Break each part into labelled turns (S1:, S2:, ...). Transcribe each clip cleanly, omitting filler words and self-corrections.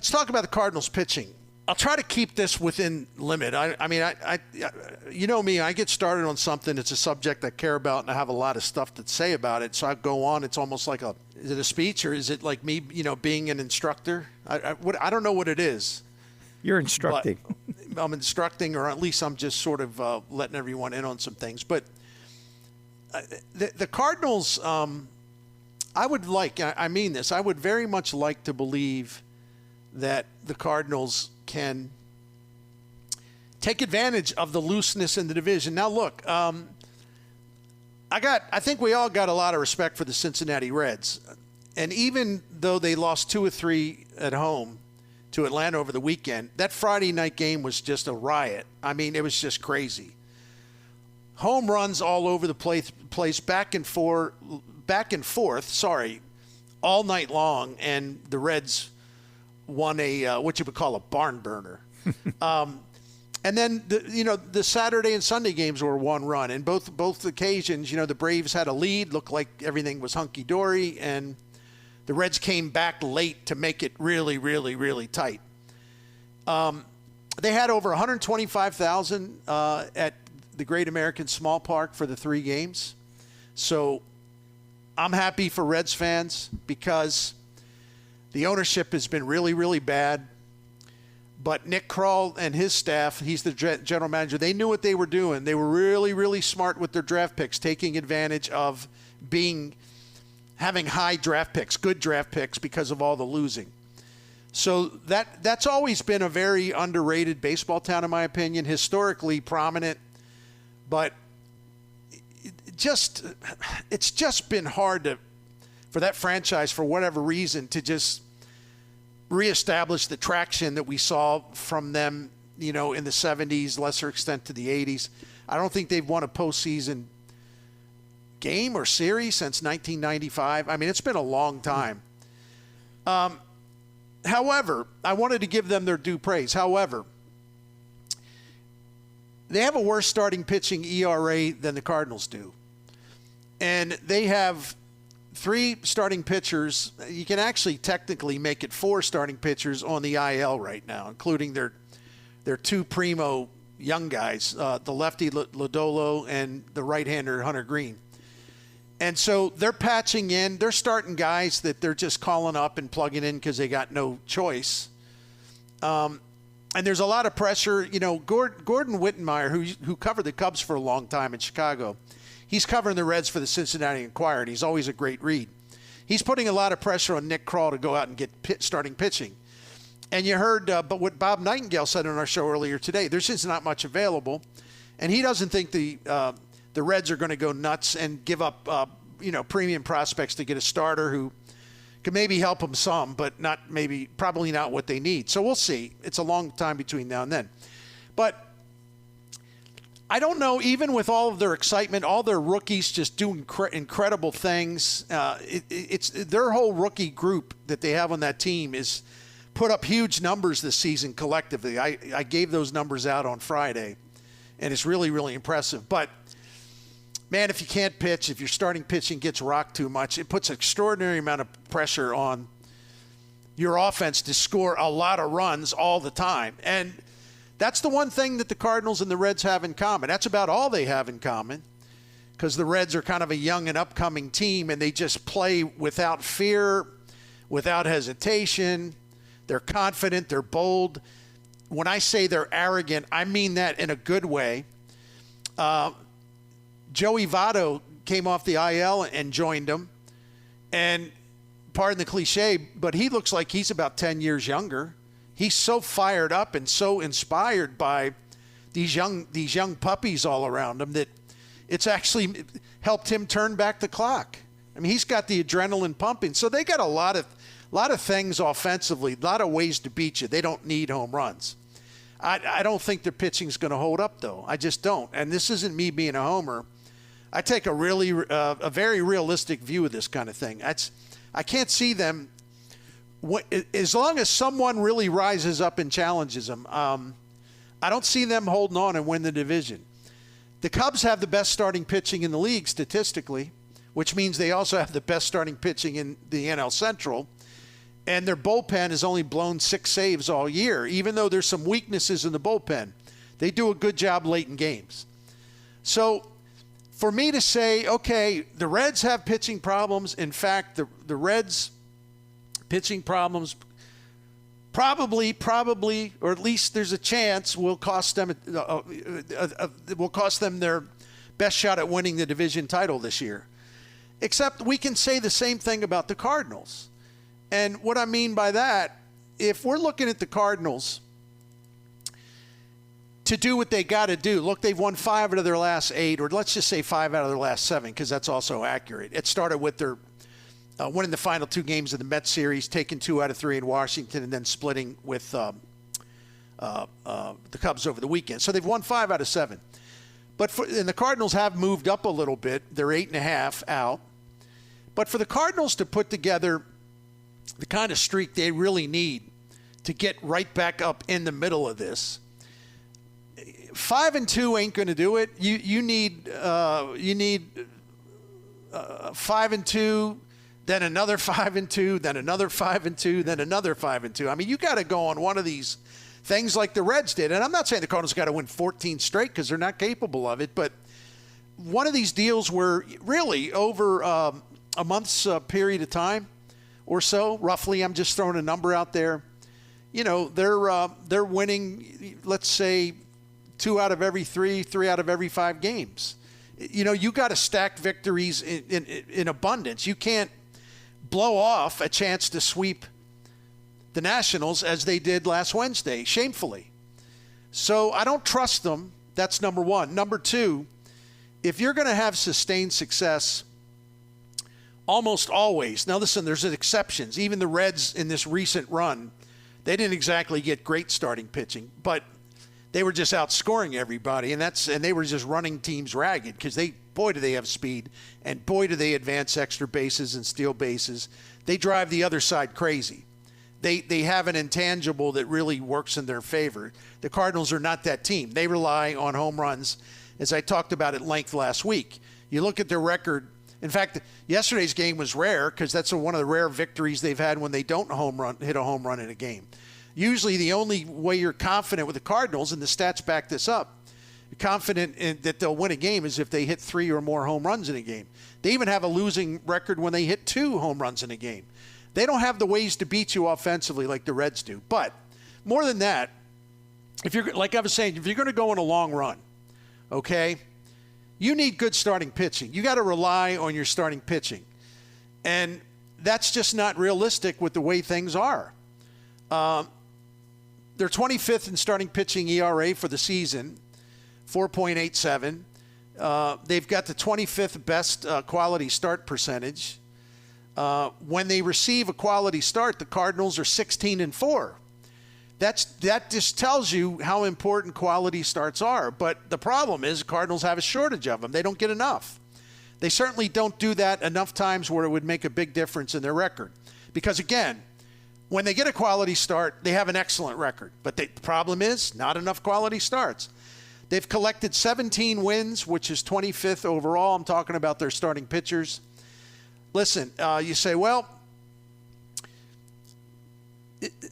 S1: Let's talk about the Cardinals pitching. I'll try to keep this within limit. I mean, you know me, I get started on something. It's a subject I care about, and I have a lot of stuff to say about it. So I go on. It's almost like is it a speech, or is it like me, being an instructor? I don't know what it is.
S2: You're instructing.
S1: I'm instructing, or at least I'm just sort of letting everyone in on some things. But the Cardinals, I mean this, I would very much like to believe that the Cardinals can take advantage of the looseness in the division. Now, look, I think we all got a lot of respect for the Cincinnati Reds. And even though they lost 2 or 3 at home to Atlanta over the weekend, that Friday night game was just a riot. I mean, it was just crazy. Home runs all over the place, back and forth, all night long, and the Reds won what you would call a barn burner. And then the Saturday and Sunday games were 1 run, and both occasions, the Braves had a lead, looked like everything was hunky dory, and the Reds came back late to make it really, really, really tight. They had over 125,000 at the Great American Small Park for the 3 games. So I'm happy for Reds fans because the ownership has been really, really bad. But Nick Kroll and his staff, he's the general manager, they knew what they were doing. They were really, really smart with their draft picks, taking advantage of having high draft picks, good draft picks because of all the losing. So that's always been a very underrated baseball town, in my opinion, historically prominent. But it's just been hard for that franchise, for whatever reason, to just reestablish the traction that we saw from them, in the 70s, lesser extent to the 80s. I don't think they've won a postseason game or series since 1995. I mean, it's been a long time. However, I wanted to give them their due praise. However, they have a worse starting pitching ERA than the Cardinals do. And they have 3 starting pitchers. You can actually technically make it 4 starting pitchers on the IL right now, including their 2 primo young guys, the lefty Lodolo and the right-hander Hunter Green. And so they're patching in. They're starting guys that they're just calling up and plugging in because they got no choice. And there's a lot of pressure. Gordon Wittenmeyer, who covered the Cubs for a long time in Chicago, he's covering the Reds for the Cincinnati Enquirer, and he's always a great read. He's putting a lot of pressure on Nick Kroll to go out and get starting pitching. And you heard but what Bob Nightingale said on our show earlier today, there's just not much available. And he doesn't think the Reds are going to go nuts and give up premium prospects to get a starter who could maybe help them some, but probably not what they need. So we'll see. It's a long time between now and then. But I don't know, even with all of their excitement, all their rookies just doing incredible things, it's their whole rookie group that they have on that team is put up huge numbers this season collectively. I gave those numbers out on Friday, and it's really, really impressive. But man, if you can't pitch, if your starting pitching gets rocked too much, it puts an extraordinary amount of pressure on your offense to score a lot of runs all the time. And that's the one thing that the Cardinals and the Reds have in common. That's about all they have in common, because the Reds are kind of a young and upcoming team, and they just play without fear, without hesitation. They're confident. They're bold. When I say they're arrogant, I mean that in a good way. Joey Votto came off the IL and joined them. And pardon the cliche, but he looks like he's about 10 years younger. He's so fired up and so inspired by these young puppies all around him that it's actually helped him turn back the clock. I mean, he's got the adrenaline pumping. So they got a lot of things offensively, a lot of ways to beat you. They don't need home runs. I don't think their pitching's going to hold up, though. I just don't. And this isn't me being a homer. I take a very realistic view of this kind of thing. I can't see them. As long as someone really rises up and challenges them, I don't see them holding on and win the division. The Cubs have the best starting pitching in the league statistically, which means they also have the best starting pitching in the NL Central. And their bullpen has only blown 6 saves all year, even though there's some weaknesses in the bullpen. They do a good job late in games. So for me to say, okay, the Reds have pitching problems. In fact, the Reds' pitching problems probably, or at least there's a chance, will cost them their best shot at winning the division title this year. Except we can say the same thing about the Cardinals. And what I mean by that, if we're looking at the Cardinals to do what they got to do, look, they've won 5 out of their last 8, or let's just say 5 out of their last 7, because that's also accurate. It started with their winning the final 2 games of the Mets series, taking 2 out of 3 in Washington, and then splitting with the Cubs over the weekend. So they've won 5 out of 7. And the Cardinals have moved up a little bit. They're 8.5 out. But for the Cardinals to put together the kind of streak they really need to get right back up in the middle of this, 5-2 ain't going to do it. You need 5-2, then another 5-2, then another 5-2, then another 5-2. I mean, you got to go on one of these things like the Reds did. And I'm not saying the Cardinals got to win 14 straight because they're not capable of it, but one of these deals where really over a month's period of time or so, roughly, I'm just throwing a number out there, they're winning, let's say, 2 out of every 3 out of every 5 games. You got to stack victories in abundance. You can't blow off a chance to sweep the Nationals as they did last Wednesday, shamefully. So I don't trust them. That's number one. Number two, if you're going to have sustained success, almost always, now listen, there's exceptions. Even the Reds in this recent run, they didn't exactly get great starting pitching, but they were just outscoring everybody, and they were just running teams ragged because boy, do they have speed, and boy, do they advance extra bases and steal bases. They drive the other side crazy. They have an intangible that really works in their favor. The Cardinals are not that team. They rely on home runs, as I talked about at length last week. You look at their record. In fact, yesterday's game was rare because that's one of the rare victories they've had when they don't hit a home run in a game. Usually the only way you're confident with the Cardinals, and the stats back this up, you're confident that they'll win a game is if they hit 3 or more home runs in a game. They even have a losing record when they hit 2 home runs in a game. They don't have the ways to beat you offensively like the Reds do. But more than that, if you're, like I was saying, if you're going to go on a long run, okay, you need good starting pitching. You got to rely on your starting pitching. And that's just not realistic with the way things are. They're 25th in starting pitching ERA for the season, 4.87. They've got the 25th best quality start percentage. When they receive a quality start, the Cardinals are 16-4. That just tells you how important quality starts are. But the problem is the Cardinals have a shortage of them. They don't get enough. They certainly don't do that enough times where it would make a big difference in their record. Because, again, when they get a quality start, they have an excellent record. But the problem is not enough quality starts. They've collected 17 wins, which is 25th overall. I'm talking about their starting pitchers. Listen, you say, well,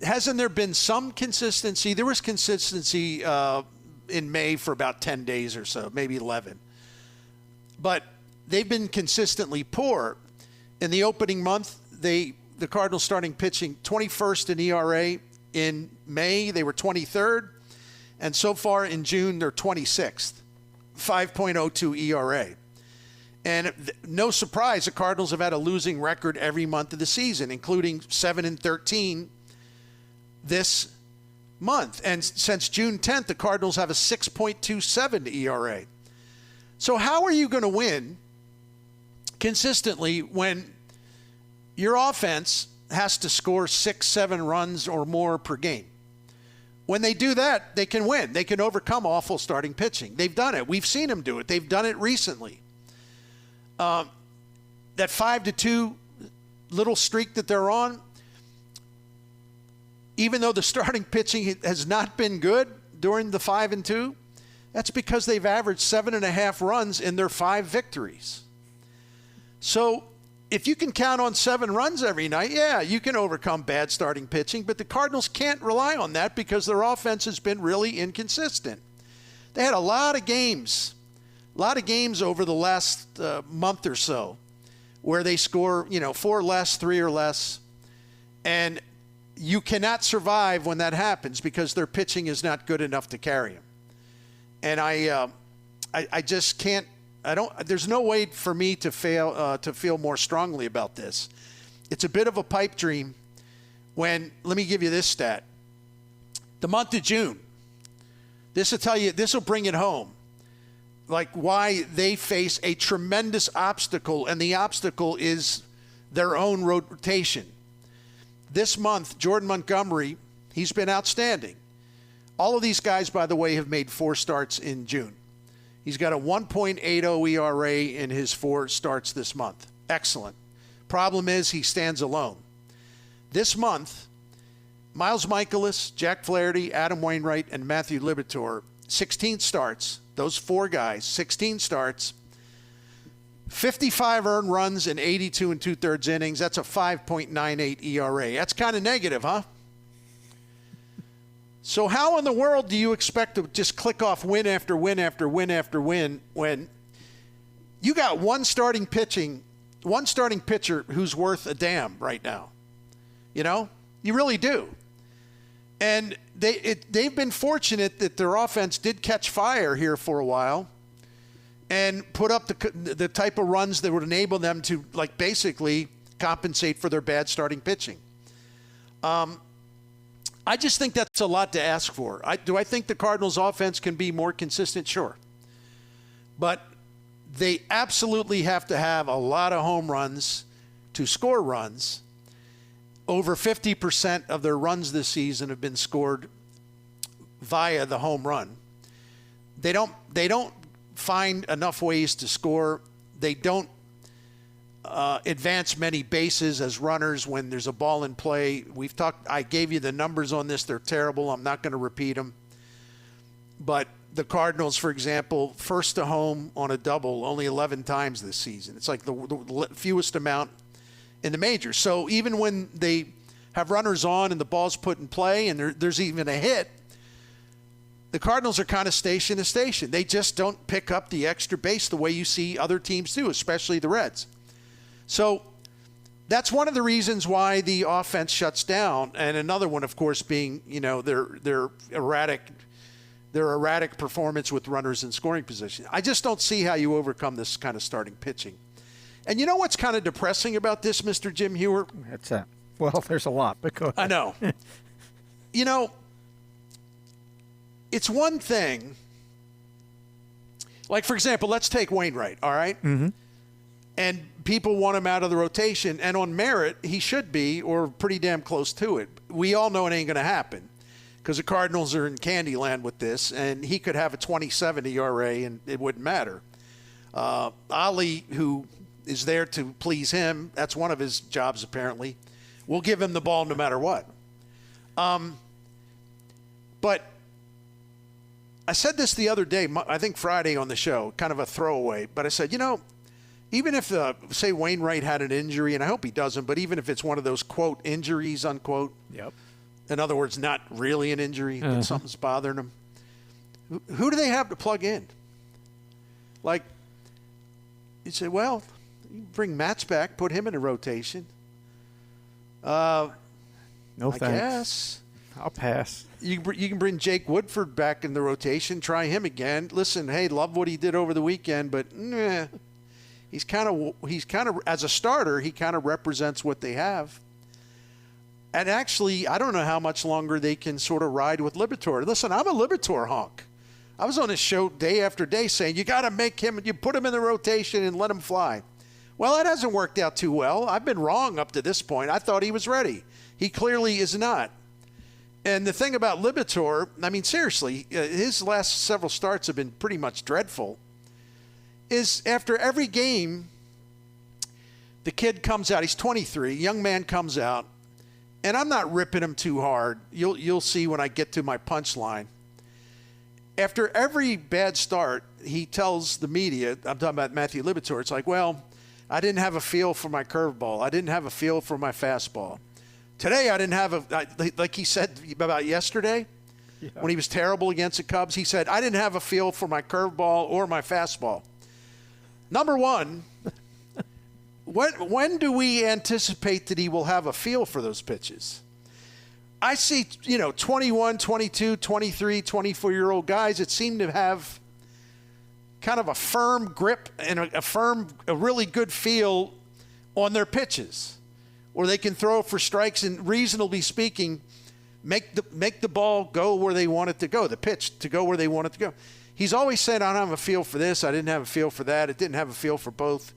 S1: hasn't there been some consistency? There was consistency in May for about 10 days or so, maybe 11. But they've been consistently poor. In the opening month, the Cardinals starting pitching 21st in ERA. In May, they were 23rd. And so far in June, they're 26th, 5.02 ERA. And no surprise, the Cardinals have had a losing record every month of the season, including 7-13 this month. And since June 10th, the Cardinals have a 6.27 ERA. So how are you going to win consistently when your offense has to score 6-7 runs or more per game? When they do that, they can win. They can overcome awful starting pitching. They've done it. We've seen them do it. They've done it recently. That 5-2 little streak that they're on, even though the starting pitching has not been good during the 5-2, that's because they've averaged 7.5 runs in their 5 victories. So if you can count on 7 runs every night, yeah, you can overcome bad starting pitching, but the Cardinals can't rely on that because their offense has been really inconsistent. They had a lot of games over the last month or so where they score, 4 or less, 3 or less, and you cannot survive when that happens because their pitching is not good enough to carry them. And I just can't. There's no way for me to feel more strongly about this. It's a bit of a pipe dream. Let me give you this stat. The month of June. This will bring it home. Like why they face a tremendous obstacle, and the obstacle is their own rotation. This month, Jordan Montgomery, he's been outstanding. All of these guys, by the way, have made 4 starts in June. He's got a 1.80 ERA in his 4 starts this month. Excellent. Problem is he stands alone. This month, Miles Michaelis, Jack Flaherty, Adam Wainwright, and Matthew Liberatore, 16 starts. Those 4 guys, 16 starts, 55 earned runs in 82 2/3 innings. That's a 5.98 ERA. That's kind of negative, huh? So how in the world do you expect to just click off win after win after win after win when you got one starting pitcher who's worth a damn right now? You really do. And they've been fortunate that their offense did catch fire here for a while and put up the type of runs that would enable them to basically compensate for their bad starting pitching. I just think that's a lot to ask for. Do I think the Cardinals' offense can be more consistent? Sure. But they absolutely have to have a lot of home runs to score runs. Over 50% of their runs this season have been scored via the home run. They don't find enough ways to score. They don't advance many bases as runners when there's a ball in play. I gave you the numbers on this. They're terrible. I'm not going to repeat them. But the Cardinals, for example, first to home on a double only 11 times this season. It's like the fewest amount in the majors. So even when they have runners on and the ball's put in play and there's even a hit, the Cardinals are kind of station to station. They just don't pick up the extra base the way you see other teams do, especially the Reds. So that's one of the reasons why the offense shuts down, and another one, of course, being their erratic performance with runners in scoring position. I just don't see how you overcome this kind of starting pitching. And you know what's kind of depressing about this, Mr. Jim Heuer?
S2: That's that. Well, there's a lot, but go ahead.
S1: I know. It's one thing. Like, for example, let's take Wainwright, all right? Mm-hmm. And people want him out of the rotation, and on merit, he should be, or pretty damn close to it. We all know it ain't going to happen because the Cardinals are in Candyland with this, and he could have a 27 ERA, and it wouldn't matter. Ali, who is there to please him, that's one of his jobs apparently, will give him the ball no matter what. But I said this the other day, I think Friday on the show, kind of a throwaway, but I said, even if, say, Wainwright had an injury, and I hope he doesn't, but even if it's one of those, quote, injuries, unquote.
S2: Yep.
S1: In other words, not really an injury, that something's bothering him. Who do they have to plug in? Like, you say, well, you bring Matz back, put him in a rotation.
S2: No
S1: I
S2: thanks. Guess. I'll pass.
S1: You can bring Jake Woodford back in the rotation, try him again. Listen, hey, love what he did over the weekend, but he's kind of as a starter, he kind of represents what they have. And actually, I don't know how much longer they can sort of ride with Liberatore. Listen, I'm a Liberatore honk. I was on his show day after day saying, you got to make him, you put him in the rotation and let him fly. Well, that hasn't worked out too well. I've been wrong up to this point. I thought he was ready. He clearly is not. And the thing about Liberatore, I mean, seriously, his last several starts have been pretty much dreadful, is after every game, the kid comes out. He's 23. Young man comes out. And I'm not ripping him too hard. You'll see when I get to my punchline. After every bad start, he tells the media, I'm talking about Matthew Liberatore, it's like, well, I didn't have a feel for my curveball. I didn't have a feel for my fastball. Today, I didn't have like he said about yesterday when he was terrible against the Cubs. He said, I didn't have a feel for my curveball or my fastball. Number one, when do we anticipate that he will have a feel for those pitches? I see, 21, 22, 23, 24-year-old guys that seem to have kind of a firm grip and a really good feel on their pitches, where they can throw for strikes and, reasonably speaking, make the ball go where they want it to go, the pitch to go where they want it to go. He's always said, I don't have a feel for this, I didn't have a feel for that, it didn't have a feel for both.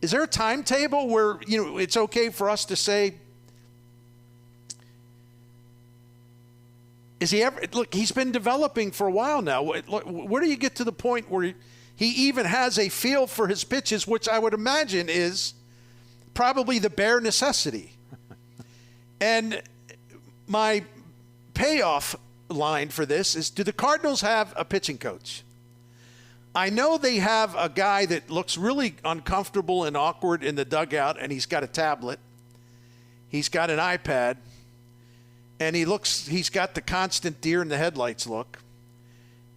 S1: Is there a timetable where, it's okay for us to say, is he ever, look, he's been developing for a while now. Where do you get to the point where he even has a feel for his pitches, which I would imagine is probably the bare necessity? And my payoff line for this is, do the Cardinals have a pitching coach? I know they have a guy that looks really uncomfortable and awkward in the dugout, and he's got a tablet. He's got an iPad. And he's got the constant deer in the headlights look.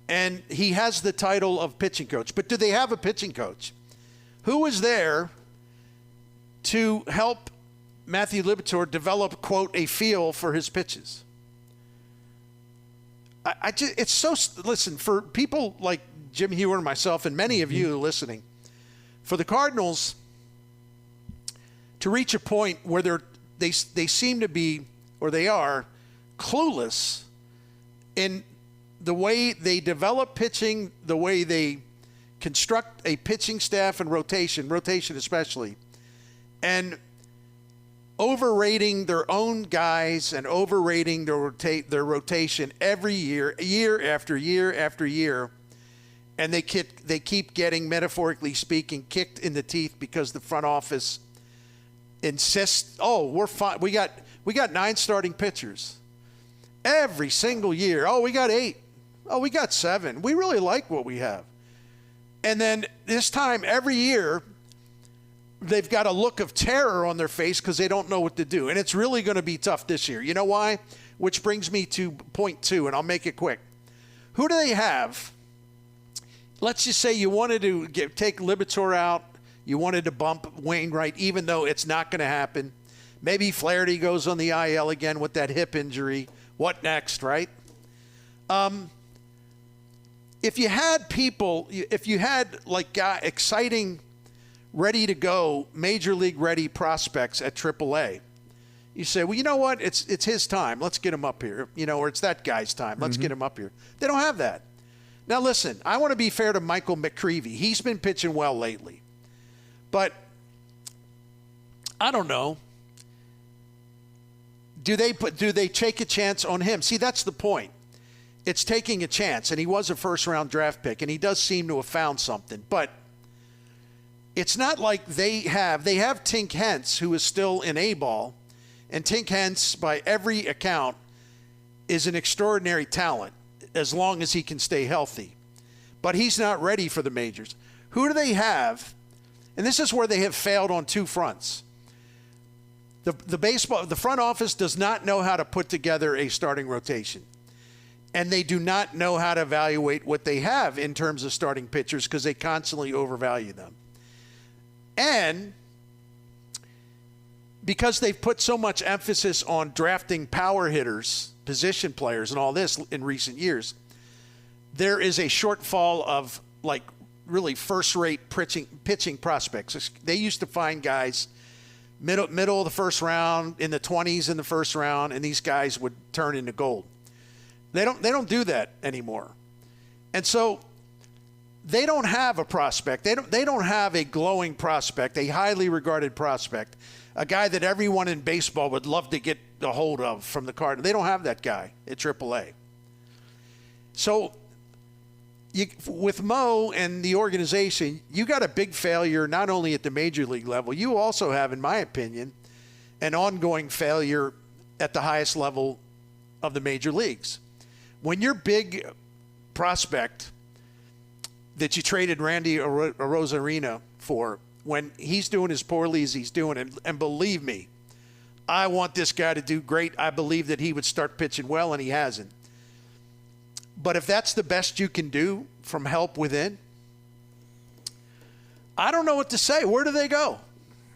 S1: And he has the title of pitching coach. But do they have a pitching coach? Who is there to help Matthew Liberatore develop, quote, a feel for his pitches? It's so, listen, for people like Jim Heuer and myself and many of you listening, for the Cardinals to reach a point where they seem to be, or they are, clueless in the way they develop pitching, the way they construct a pitching staff and rotation especially, and overrating their own guys and overrating their rotation every year after year after year. And they keep getting, metaphorically speaking, kicked in the teeth because the front office insists, we're fine. We got 9 starting pitchers. Every single year, we got 8. We got 7. We really like what we have. And then this time, every year, they've got a look of terror on their face because they don't know what to do. And it's really going to be tough this year. You know why? Which brings me to point 2, and I'll make it quick. Who do they have? Let's just say you wanted to take Liberatore out. You wanted to bump Wainwright, even though it's not going to happen. Maybe Flaherty goes on the IL again with that hip injury. What next, right? If you had exciting, ready to go, major league ready prospects at AAA, you say, well, you know what? It's his time. Let's get him up here. Or it's that guy's time. Let's get him up here. They don't have that. Now, listen, I want to be fair to Michael McCreevy. He's been pitching well lately. But I don't know. Do they take a chance on him? See, that's the point. It's taking a chance, and he was a first-round draft pick, and he does seem to have found something. But it's not like they have Tink Hence, who is still in A-ball, and Tink Hence, by every account, is an extraordinary talent as long as he can stay healthy. But he's not ready for the majors. Who do they have? And this is where they have failed on 2 fronts. The front office does not know how to put together a starting rotation. And they do not know how to evaluate what they have in terms of starting pitchers because they constantly overvalue them. And because they've put so much emphasis on drafting power hitters, position players, and all this in recent years, there is a shortfall of really first-rate pitching prospects. They used to find guys middle of the first round, in the 20s in the first round, and these guys would turn into gold. They don't do that anymore. And so they don't have a prospect. They don't have a glowing prospect, a highly regarded prospect, a guy that everyone in baseball would love to get a hold of from the Cardinals. They don't have that guy at AAA. So with Mo and the organization, you got a big failure not only at the major league level, you also have, in my opinion, an ongoing failure at the highest level of the major leagues. When your big prospect that you traded Randy Arozarena for when he's doing as poorly as he's doing. And believe me, I want this guy to do great. I believe that he would start pitching well, and he hasn't. But if that's the best you can do from help within, I don't know what to say. Where do they go?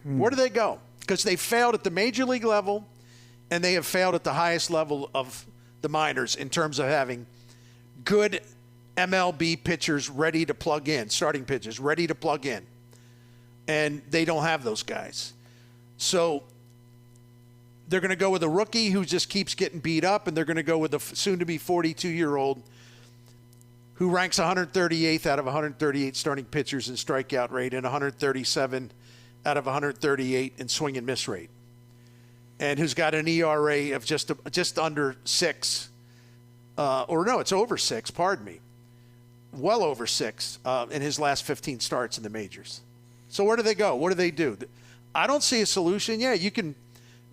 S1: Where do they go? Because they failed at the major league level, and they have failed at the highest level of the minors in terms of having good MLB pitchers ready to plug in, starting pitchers ready to plug in. And they don't have those guys. So they're going to go with a rookie who just keeps getting beat up, and they're going to go with a soon-to-be 42-year-old who ranks 138th out of 138 starting pitchers in strikeout rate and 137 out of 138 in swing and miss rate, and who's got an ERA of just under 6, or no, it's over 6, pardon me, well over 6 in his last 15 starts in the majors. So where do they go? What do they do? I don't see a solution. Yeah, you can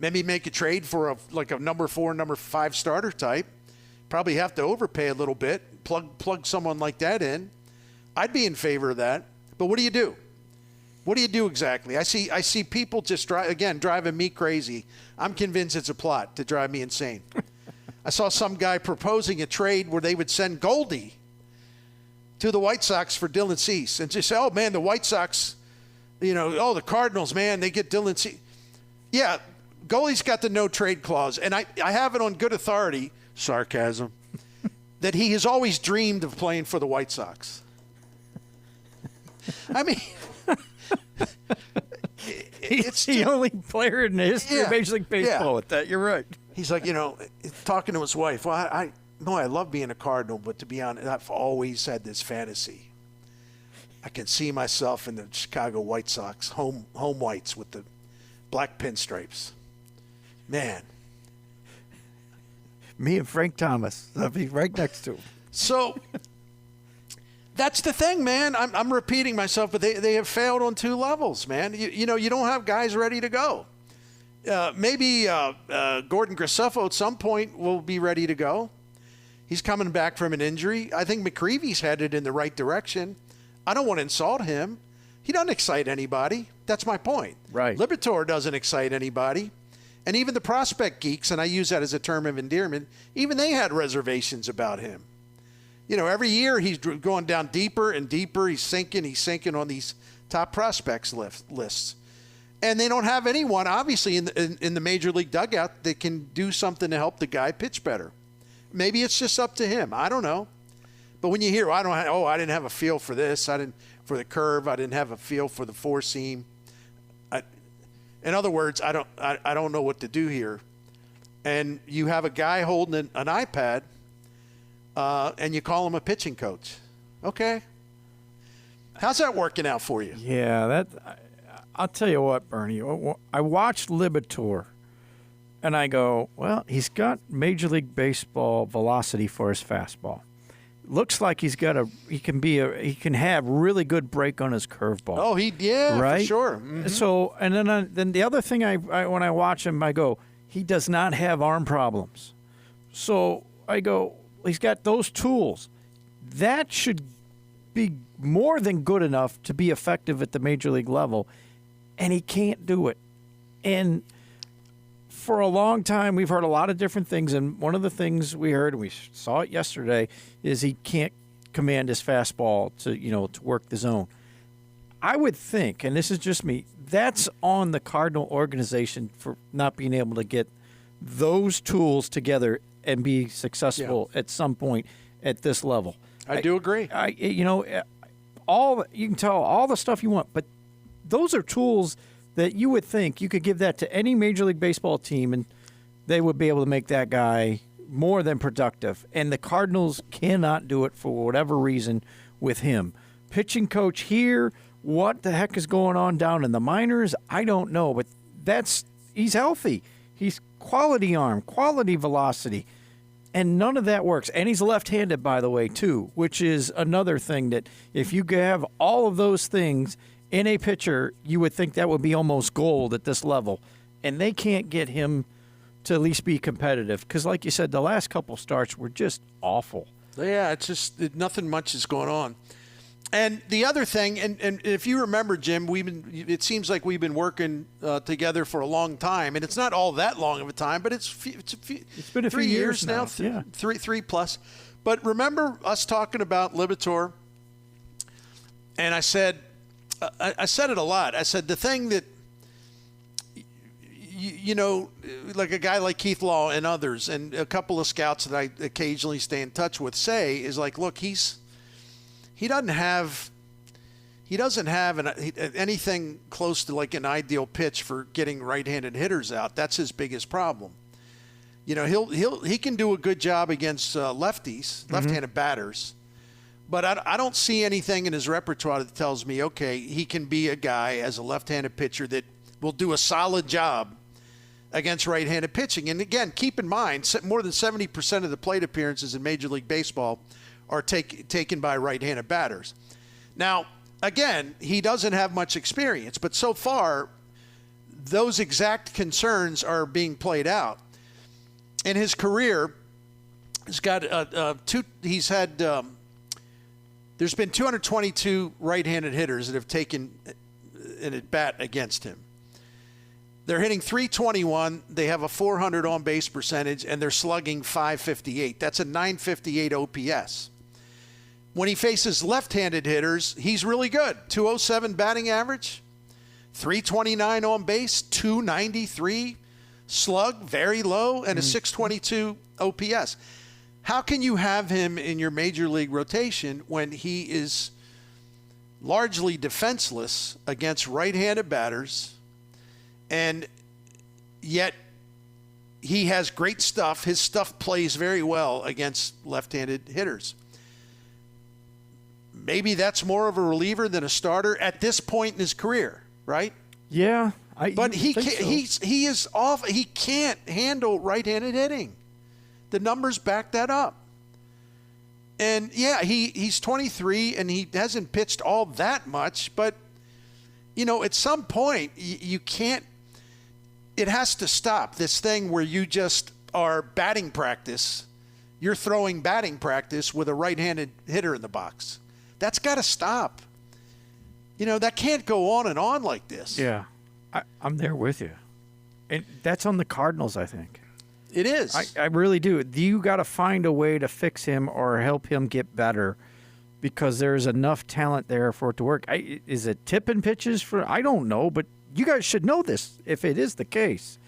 S1: maybe make a trade for a number 4, number 5 starter type. Probably have to overpay a little bit. Plug someone like that in. I'd be in favor of that. But what do you do? What do you do exactly? I see people just driving me crazy. I'm convinced it's a plot to drive me insane. I saw some guy proposing a trade where they would send Goldie to the White Sox for Dylan Cease and just say, oh man, the White Sox, the Cardinals, man, they get Dylan Cease. Yeah, Goldie's got the no trade clause, and I have it on good authority, sarcasm, that he has always dreamed of playing for the White Sox. I mean,
S2: it's the only player in the history of Major League Baseball with that. You're right.
S1: He's like, talking to his wife, well, I love being a Cardinal, but to be honest, I've always had this fantasy. I can see myself in the Chicago White Sox, home whites with the black pinstripes. Man.
S2: Me and Frank Thomas. I'll be right next to him. So
S1: that's the thing, man. I'm repeating myself, but they have failed on 2 levels, man. You don't have guys ready to go. Maybe Gordon Graceffo at some point will be ready to go. He's coming back from an injury. I think McCreevy's headed in the right direction. I don't want to insult him. He doesn't excite anybody. That's my point.
S2: Right.
S1: Liberatore doesn't excite anybody. And even the prospect geeks, and I use that as a term of endearment, even they had reservations about him. Every year he's going down deeper and deeper. He's sinking on these top prospects lists. And they don't have anyone, obviously, in the major league dugout that can do something to help the guy pitch better. Maybe it's just up to him. I don't know. But when you hear, I didn't have a feel for this. For the curve. I didn't have a feel for the 4-seam. In other words, I don't know what to do here. And you have a guy holding an iPad, and you call him a pitching coach. Okay. How's that working out for you?
S2: Yeah, I'll tell you what, Bernie. I watched Liberatore, and I go, well, he's got Major League Baseball velocity for his fastball. Looks like he can have really good break on his curveball.
S1: Oh, right? For sure. Mm-hmm.
S2: So, and then the other thing when I watch him, I go, he does not have arm problems. So I go, he's got those tools. That should be more than good enough to be effective at the major league level, and he can't do it. And for a long time, we've heard a lot of different things, and one of the things we heard, and we saw it yesterday, is he can't command his fastball to work the zone. I would think, and this is just me, that's on the Cardinal organization for not being able to get those tools together and be successful at some point at this level.
S1: I do agree.
S2: You can tell all the stuff you want, but those are tools that you would think you could give that to any Major League Baseball team, and they would be able to make that guy more than productive. And the Cardinals cannot do it for whatever reason with him. Pitching coach here, what the heck is going on down in the minors? I don't know, but he's healthy. He's quality arm, quality velocity, and none of that works. And he's left-handed, by the way, too, which is another thing that if you have all of those things in a pitcher, you would think that would be almost gold at this level. And they can't get him to at least be competitive because, like you said, the last couple starts were just awful.
S1: Yeah, it's just nothing much is going on. And the other thing, and if you remember, Jim, it seems like we've been working together for a long time, and it's not all that long of a time, but it's
S2: been a
S1: 3
S2: few
S1: years now,
S2: yeah.
S1: three plus. But remember us talking about Libator, and I said it a lot. I said the thing that like a guy like Keith Law and others, and a couple of scouts that I occasionally stay in touch with say is like, look, he doesn't have anything close to like an ideal pitch for getting right-handed hitters out. That's his biggest problem. He can do a good job against lefties, left-handed batters, but I don't see anything in his repertoire that tells me, okay, he can be a guy as a left-handed pitcher that will do a solid job against right-handed pitching. And again, keep in mind, more than 70% of the plate appearances in Major League Baseball are taken by right-handed batters. Now, again, he doesn't have much experience, but so far, those exact concerns are being played out. In his career, he's got there's been 222 right-handed hitters that have taken an at-bat against him. They're hitting .321. They have a .400 on-base percentage, and they're slugging .558. That's a .958 OPS. When he faces left-handed hitters, he's really good. .207 batting average, .329 on base, .293 slug, very low, and a .622 OPS. How can you have him in your major league rotation when he is largely defenseless against right-handed batters, and yet he has great stuff? His stuff plays very well against left-handed hitters. Maybe that's more of a reliever than a starter at this point in his career, right?
S2: Yeah,
S1: but he is off. He can't handle right-handed hitting. The numbers back that up. And yeah, he's 23 and he hasn't pitched all that much, but at some point you can't. It has to stop, this thing where you just are batting practice. You're throwing batting practice with a right-handed hitter in the box. That's got to stop. That can't go on and on like this.
S2: Yeah, I'm there with you. And that's on the Cardinals, I think.
S1: It is.
S2: I really do. You got to find a way to fix him or help him get better, because there's enough talent there for it to work. Is it tipping pitches I don't know, but you guys should know this if it is the case.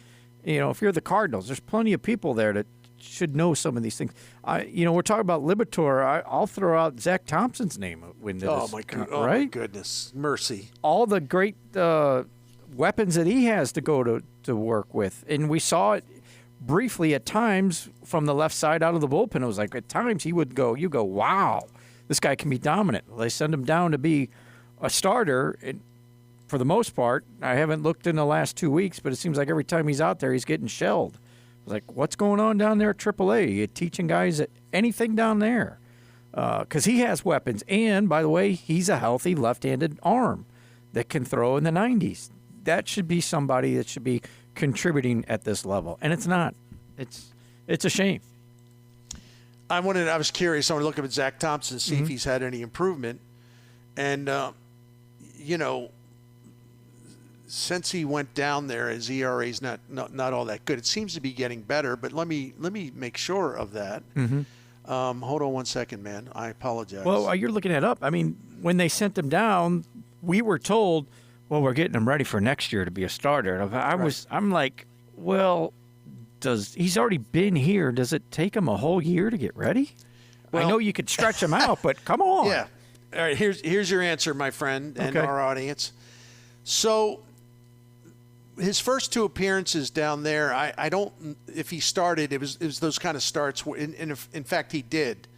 S2: If you're the Cardinals, there's plenty of people there that should know some of these things. We're talking about Libator. I'll throw out Zach Thompson's name into this.
S1: Oh, my goodness. Mercy.
S2: All the great weapons that he has to go to work with. And we saw it briefly at times from the left side out of the bullpen. It was like at times you go, wow, this guy can be dominant. Well, they send him down to be a starter. And for the most part, I haven't looked in the last 2 weeks, but it seems like every time he's out there, he's getting shelled. Like, what's going on down there at AAA? You teaching guys anything down there? Because he has weapons. And, by the way, he's a healthy left-handed arm that can throw in the 90s. That should be somebody that should be contributing at this level. And it's not. It's a shame.
S1: I was curious. I want to look up at Zach Thompson to see if he's had any improvement. And, since he went down there, his ERA's not all that good. It seems to be getting better, but let me make sure of that. Hold on one second, man. I apologize.
S2: Well, you're looking it up. I mean, when they sent him down, we were told, well, we're getting him ready for next year to be a starter. And I'm like, well, he's already been here. Does it take him a whole year to get ready? Well, I know you could stretch him out, but come on.
S1: Yeah. All right, here's your answer, my friend, and our audience. So his first two appearances down there, I don't. If he started, it was those kind of starts. In fact, he did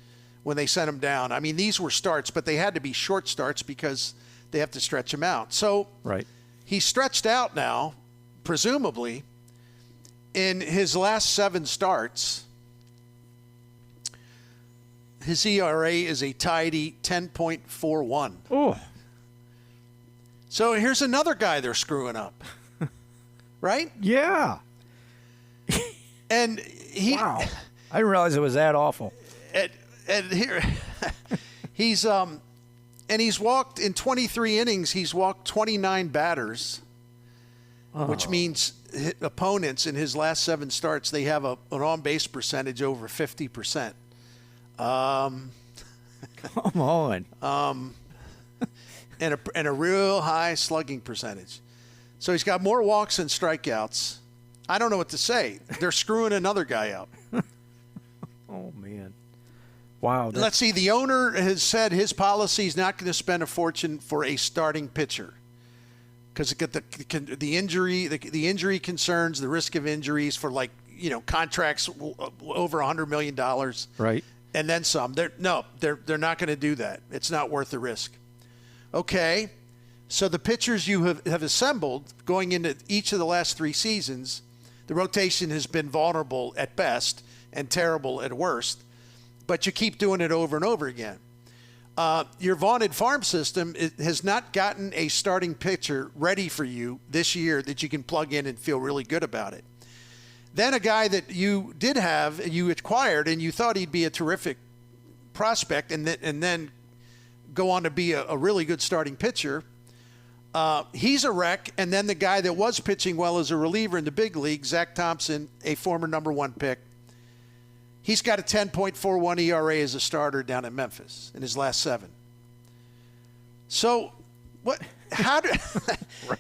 S1: when they sent him down. I mean, these were starts, but they had to be short starts because they have to stretch him out. So he's stretched out now, presumably. In his last 7 starts, his ERA is a tidy 10.41.
S2: Oh.
S1: So here's another guy they're screwing up. Right?
S2: Yeah.
S1: And
S2: wow. I didn't realize it was that awful.
S1: And here he's And he's walked in 23 innings, he's walked 29 batters, which means opponents in his last 7 starts, they have an on-base percentage over 50%.
S2: Come on.
S1: And a real high slugging percentage. So he's got more walks than strikeouts. I don't know what to say. They're screwing another guy out.
S2: Oh, man. Wow.
S1: Let's see. The owner has said his policy is not going to spend a fortune for a starting pitcher because the injury concerns, the risk of injuries for contracts over $100 million.
S2: Right.
S1: And then some. They're not going to do that. It's not worth the risk. Okay. So the pitchers you have assembled going into each of the last 3 seasons, the rotation has been vulnerable at best and terrible at worst, but you keep doing it over and over again. Your vaunted farm system has not gotten a starting pitcher ready for you this year that you can plug in and feel really good about it. Then a guy that you did have, you acquired, and you thought he'd be a terrific prospect and then go on to be a really good starting pitcher. He's a wreck, and then the guy that was pitching well as a reliever in the big league, Zach Thompson, a former number 1 pick, he's got a 10.41 ERA as a starter down in Memphis in his last 7. So, what? How do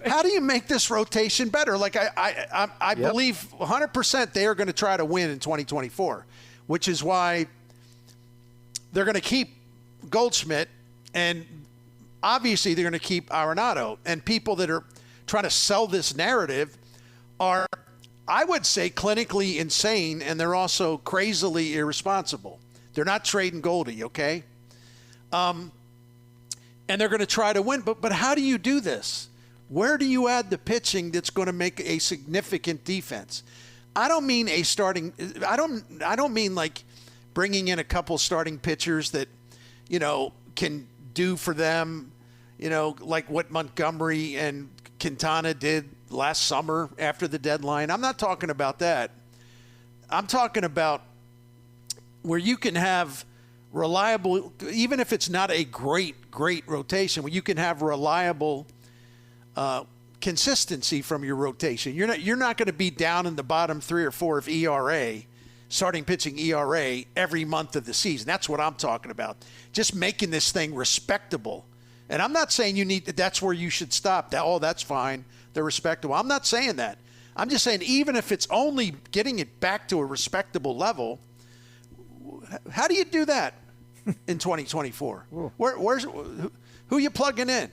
S1: how do you make this rotation better? Like I believe 100% they are going to try to win in 2024, which is why they're going to keep Goldschmidt, and obviously they're going to keep Arenado. And people that are trying to sell this narrative are, I would say, clinically insane, and they're also crazily irresponsible. They're not trading Goldie, okay? And they're going to try to win. But how do you do this? Where do you add the pitching that's going to make a significant defense? I don't mean I don't mean like bringing in a couple starting pitchers that, can do for them, like what Montgomery and Quintana did last summer after the deadline. I'm not talking about that. I'm talking about where you can have reliable, even if it's not a great rotation, where you can have reliable consistency from your rotation. You're not going to be down in the bottom 3 or 4 of ERA, starting pitching ERA every month of the season. That's what I'm talking about. Just making this thing respectable. And I'm not saying that's where you should stop. That's fine. They're respectable. I'm not saying that. I'm just saying even if it's only getting it back to a respectable level, how do you do that in 2024? Who are you plugging in?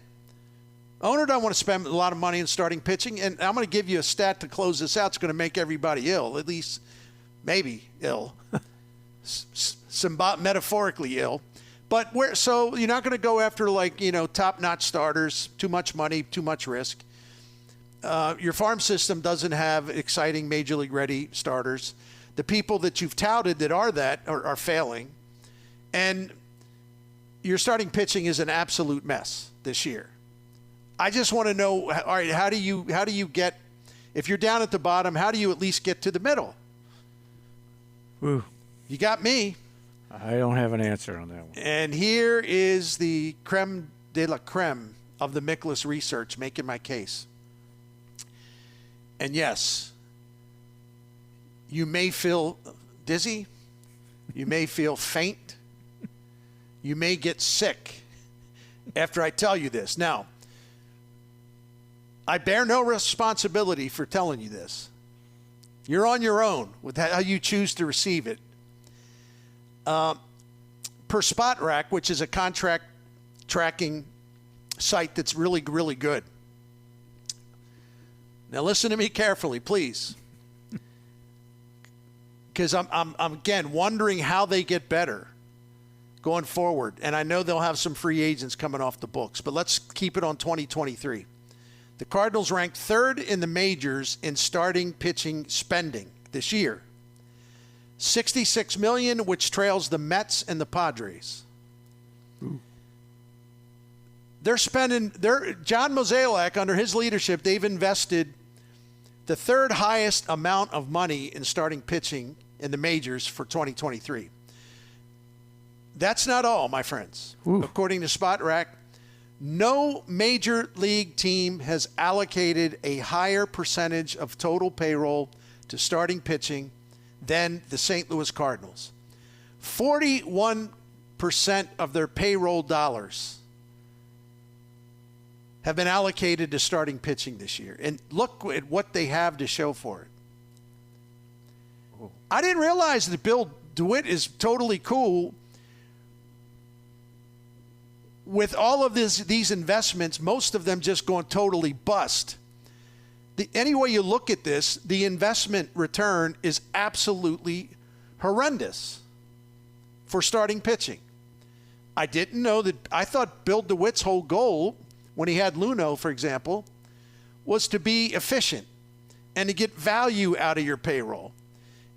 S1: Owner don't want to spend a lot of money in starting pitching, and I'm going to give you a stat to close this out. It's going to make everybody ill, at least maybe ill, metaphorically ill. But so you're not going to go after top-notch starters, too much money, too much risk. Your farm system doesn't have exciting major league ready starters. The people that you've touted that are failing. And your starting pitching is an absolute mess this year. I just want to know, all right, how do you get, if you're down at the bottom, how do you at least get to the middle?
S2: Ooh.
S1: You got me.
S2: I don't have an answer on that one.
S1: And here is the creme de la creme of the Miklasz research making my case. And yes, you may feel dizzy. You may feel faint. You may get sick after I tell you this. Now, I bear no responsibility for telling you this. You're on your own with how you choose to receive it. Per Spot Rack, which is a contract tracking site that's really, really good. Now listen to me carefully, please. Because I'm again wondering how they get better going forward. And I know they'll have some free agents coming off the books, but let's keep it on 2023. The Cardinals ranked 3rd in the majors in starting pitching spending this year. $66 million, which trails the Mets and the Padres.
S2: Ooh.
S1: They're spending, John Mozeliak, under his leadership, they've invested the 3rd highest amount of money in starting pitching in the majors for 2023. That's not all, my friends.
S2: Ooh.
S1: According to Spot Rack, No major league team has allocated a higher percentage of total payroll to starting pitching than the St. Louis Cardinals. 41% of their payroll dollars have been allocated to starting pitching this year. And look at what they have to show for it. I didn't realize that Bill DeWitt is totally cool with all of these investments, most of them just going totally bust. Any way you look at this, the investment return is absolutely horrendous for starting pitching. I didn't know that. I thought Bill DeWitt's whole goal when he had Luno, for example, was to be efficient and to get value out of your payroll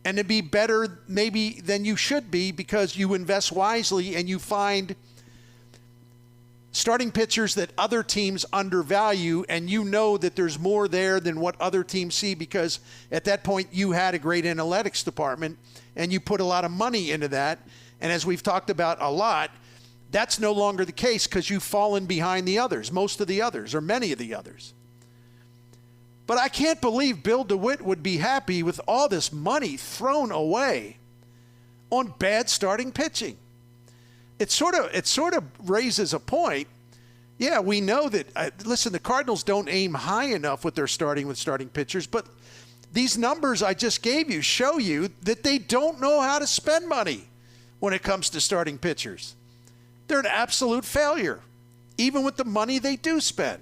S1: and to be better maybe than you should be because you invest wisely and you find starting pitchers that other teams undervalue, and you know that there's more there than what other teams see because at that point you had a great analytics department and you put a lot of money into that. And as we've talked about a lot, that's no longer the case because you've fallen behind the others, most of the others, or many of the others. But I can't believe Bill DeWitt would be happy with all this money thrown away on bad starting pitching. It sort of raises a point. Yeah, we know that, listen, the Cardinals don't aim high enough with their starting pitchers, but these numbers I just gave you show you that they don't know how to spend money when it comes to starting pitchers. They're an absolute failure, even with the money they do spend.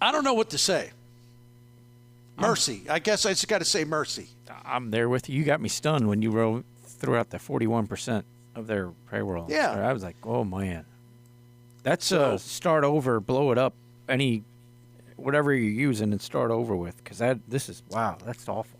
S1: I don't know what to say. Mercy. I guess I just got to say mercy.
S2: I'm there with you. You got me stunned when you threw out the 41% of their payroll.
S1: Yeah.
S2: I was like, oh, man. That's start over, blow it up, whatever you're using and start over with, because wow, that's awful.